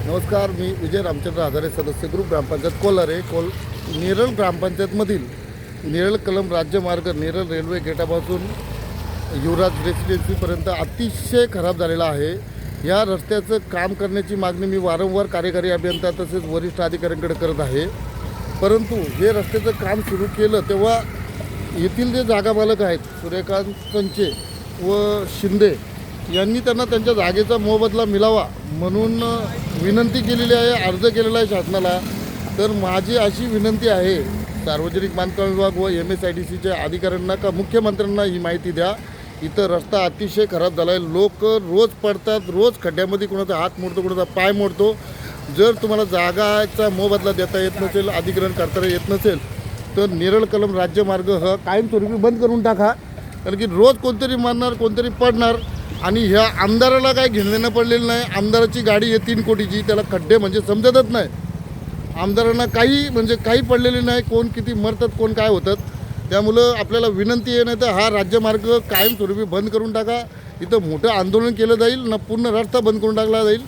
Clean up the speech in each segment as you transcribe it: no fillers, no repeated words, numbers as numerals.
नमस्कार, मी विजय रामचंद्र आधारे, सदस्य ग्रुप ग्रामपंचायत कोलारे नेरळ ग्रामपंचायतमधील नेरळ कलम राज्यमार्ग नेरळ रेल्वे गेटापासून युवराज रेसिडेन्सीपर्यंत अतिशय खराब झालेला आहे। या रस्त्याचं काम करण्याची मागणी मी वारंवार कार्यकारी अभियंता तसेच वरिष्ठ अधिकाऱ्यांकडे करत आहे, परंतु हे रस्त्याचं काम सुरू केलं तेव्हा येथील जे जागा मालक आहेत सूर्यकांत संचे व शिंदे यांनी त्यांना त्यांच्या जागेचा मोबदला मिळावा म्हणून विनंती केलेली आहे, अर्ज केलेला आहे शासनाला। तर माझी अशी विनंती आहे सार्वजनिक बांधकाम विभाग व MSIDCच्या अधिकाऱ्यांना का मुख्यमंत्र्यांना ही माहिती द्या। इथं रस्ता अतिशय खराब झाला आहे, लोक रोज पडतात, रोज खड्ड्यामध्ये कोणाचा हात मोडतो, कोणाचा पाय मोडतो। जर तुम्हाला जागाचा मोबदला देता येत नसेल, अधिग्रहण करता येत नसेल तर नेरळ कलम राज्यमार्ग हा कायमस्वरूपी बंद करून टाका, कारण की रोज कोणतरी मरणार, कोणतरी पडणार आणि ह्या आमदाराला काय घेणं पडलेलं नाही। आमदाराची गाडी आहे 3 कोटीची, त्याला खड्डे म्हणजे समजतच नाही। आमदारांना काही पडलेले नाही, कोण किती मरतात, कोण काय होतात। त्यामुळं आपल्याला विनंती आहे, नाही तर हा राज्यमार्ग कायमस्वरूपी बंद करून टाका। इथं मोठं आंदोलन केलं जाईल ना, पूर्ण रस्ता बंद करून टाकला जाईल,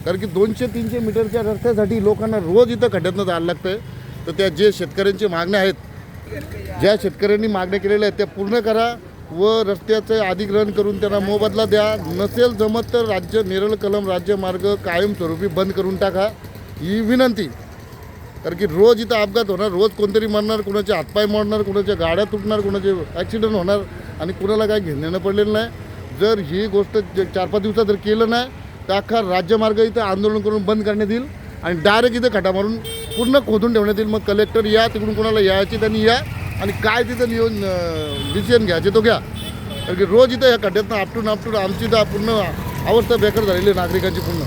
कारण की 200-300 मीटरच्या रस्त्यासाठी लोकांना रोज इथं खड्ड्यातनं जायला लागतं आहे। तर त्या जे शेतकऱ्यांची मागण्या आहेत, ज्या शेतकऱ्यांनी मागण्या केलेल्या आहेत त्या पूर्ण करा व रस्त्याचं अधिग्रहण करून त्यांना मोबदला द्या। नसेल जमत तर नेरळ कलम राज्यमार्ग कायमस्वरूपी बंद करून टाका, ही विनंती। कारण की रोज इथं अपघात होणार, रोज कोणतरी मरणार, कुणाचे हातपाय मोडणार, कुणाच्या गाड्या तुटणार, कुणाचे ॲक्सिडेंट होणार आणि कुणाला काय घेणं पडलेलं नाही। जर ही गोष्ट 4-5 दिवसात जर केलं नाही तर अख्खा राज्यमार्ग इथं आंदोलन करून बंद करण्यात येईल आणि डायरेक्ट इथं खड्डा मारून पूर्ण खोदून ठेवण्यात येईल। मग कलेक्टर या, तिकडून कोणाला यायची त्यांनी या आणि काय तिथं डिसिजन घ्यायचे तो घ्या, कारण की रोज इथं या खड्ड्यातनं आपटून आमची तर पूर्ण अवस्था बेकार झालेली आहे नागरिकांची पूर्ण।